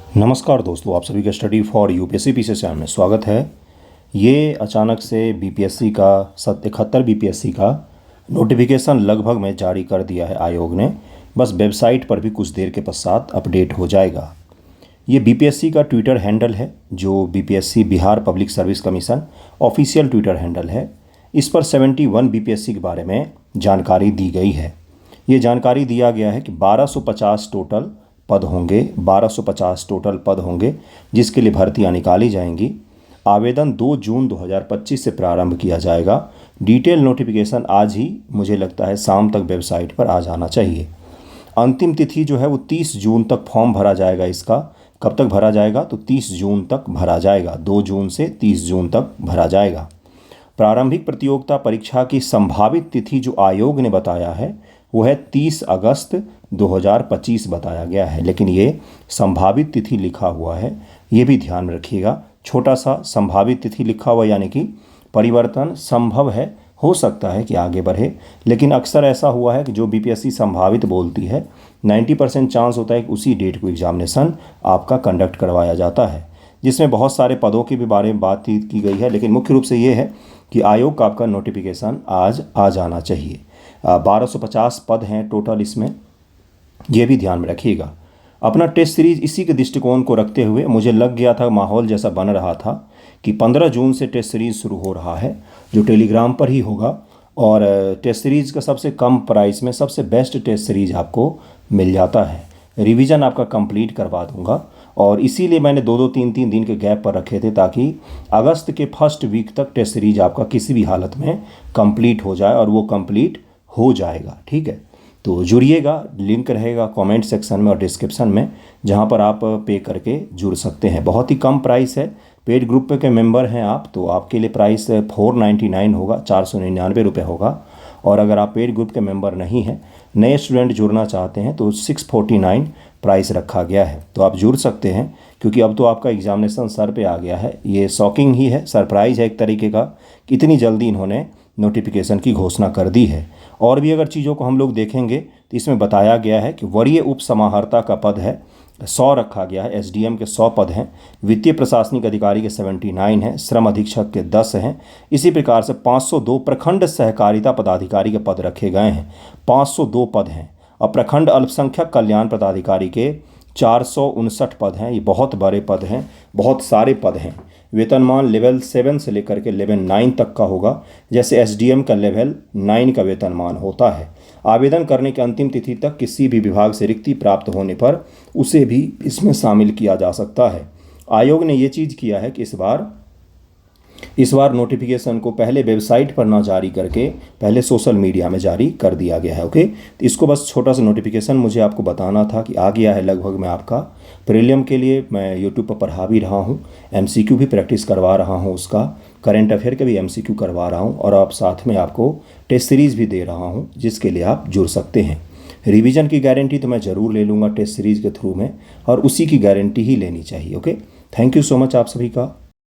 नमस्कार दोस्तों, आप सभी का study for UPSC PC channel में स्वागत है। ये अचानक से बीपीएससी का 71 बीपीएससी का नोटिफिकेशन लगभग में जारी कर दिया है आयोग ने। बस वेबसाइट पर भी कुछ देर के पश्चात अपडेट हो जाएगा। ये बीपीएससी का ट्विटर हैंडल है, जो BPSC Bihar public service commission official Twitter handle है। इस पर 71 बीपीएससी के बारे में जानकारी दी गई है। ये जानकारी दिया गया है कि 1250 टोटल पद होंगे, 1250 टोटल पद होंगे जिसके लिए भर्तियां निकाली जाएंगी। आवेदन 2 जून 2025 से प्रारंभ किया जाएगा। डिटेल नोटिफिकेशन आज ही मुझे लगता है शाम तक वेबसाइट पर आ जाना चाहिए। अंतिम तिथि जो है वो 30 जून तक फॉर्म भरा जाएगा। इसका कब तक भरा जाएगा? तो 30 जून तक भरा जाएगा। 2 जून से 30 जून तक भरा जाएगा। प्रारंभिक प्रतियोगिता परीक्षा की संभावित तिथि जो आयोग ने बताया है वो है 30 अगस्त 2025 बताया गया है, लेकिन ये संभावित तिथि लिखा हुआ है, ये भी ध्यान में रखिएगा। छोटा सा संभावित तिथि लिखा हुआ, यानी कि परिवर्तन संभव है, हो सकता है कि आगे बढ़े, लेकिन अक्सर ऐसा हुआ है कि जो बीपीएससी संभावित बोलती है 90% चांस होता है कि उसी डेट को एग्जामिनेशन आपका कंडक्ट करवाया जाता है, जिसमें बहुत सारे पदों के भी बारे में बातचीत की गई है। लेकिन मुख्य रूप से ये है कि आयोग का आपका नोटिफिकेशन आज आ जाना चाहिए। 1250 पद हैं टोटल इसमें, ये भी ध्यान में रखिएगा। अपना टेस्ट सीरीज इसी के दृष्टिकोण को रखते हुए मुझे लग गया था, माहौल जैसा बन रहा था कि 15 जून से टेस्ट सीरीज शुरू हो रहा है, जो टेलीग्राम पर ही होगा। और टेस्ट सीरीज का सबसे कम प्राइस में सबसे बेस्ट टेस्ट सीरीज आपको मिल जाता है। रिवीजन आपका कंप्लीट करवा दूंगा, और इसीलिए मैंने 2-2, 3-3 दिन के गैप पर रखे थे, ताकि अगस्त के फर्स्ट वीक तक टेस्ट सीरीज आपका किसी भी हालत में कंप्लीट हो जाए, और वो कंप्लीट हो जाएगा। ठीक है, तो जुड़िएगा। लिंक रहेगा कमेंट सेक्शन में और डिस्क्रिप्शन में, जहां पर आप पे करके जुड़ सकते हैं। बहुत ही कम प्राइस है। पेड ग्रुप के मेंबर हैं आप तो आपके लिए प्राइस 499 होगा, 499 रुपये होगा। और अगर आप पेड ग्रुप के मेंबर नहीं हैं, नए स्टूडेंट जुड़ना चाहते हैं, तो 649 प्राइस रखा गया है। तो आप जुड़ सकते हैं, क्योंकि अब तो आपका एग्जामिनेशन सर पे आ गया है। ये शॉकिंग ही है, सरप्राइज़ है एक तरीके का कि इतनी जल्दी इन्होंने नोटिफिकेशन की घोषणा कर दी है। और भी अगर चीज़ों को हम लोग देखेंगे तो इसमें बताया गया है कि वरीय उप समाहर्ता का पद है 100 रखा गया है, एसडीएम के 100 पद हैं, वित्तीय प्रशासनिक अधिकारी के 79 हैं, श्रम अधीक्षक के 10 हैं। इसी प्रकार से 502 प्रखंड सहकारिता पदाधिकारी के पद रखे गए हैं, 502 पद हैं। और प्रखंड अल्पसंख्यक कल्याण पदाधिकारी के 459 पद हैं। ये बहुत बड़े पद हैं, बहुत सारे पद हैं। वेतनमान लेवल 7 से लेकर के लेवल 9 तक का होगा, जैसे एसडीएम का लेवल 9 का वेतनमान होता है। आवेदन करने की अंतिम तिथि तक किसी भी विभाग से रिक्ति प्राप्त होने पर उसे भी इसमें शामिल किया जा सकता है। आयोग ने ये चीज़ किया है कि इस बार नोटिफिकेशन को पहले वेबसाइट पर ना जारी करके पहले सोशल मीडिया में जारी कर दिया गया है। ओके, तो इसको बस छोटा सा नोटिफिकेशन मुझे आपको बताना था कि आ गया है लगभग में आपका। प्रीलियम के लिए मैं यूट्यूब पर पढ़ा भी रहा हूँ, एमसीक्यू भी प्रैक्टिस करवा रहा हूँ, उसका करंट अफेयर का भी एमसीक्यू करवा रहा हूँ, और आप साथ में आपको टेस्ट सीरीज़ भी दे रहा हूँ, जिसके लिए आप जुड़ सकते हैं। रिवीजन की गारंटी तो मैं ज़रूर ले लूँगा टेस्ट सीरीज़ के थ्रू में, और उसी की गारंटी ही लेनी चाहिए। Okay, thank you so much आप सभी का।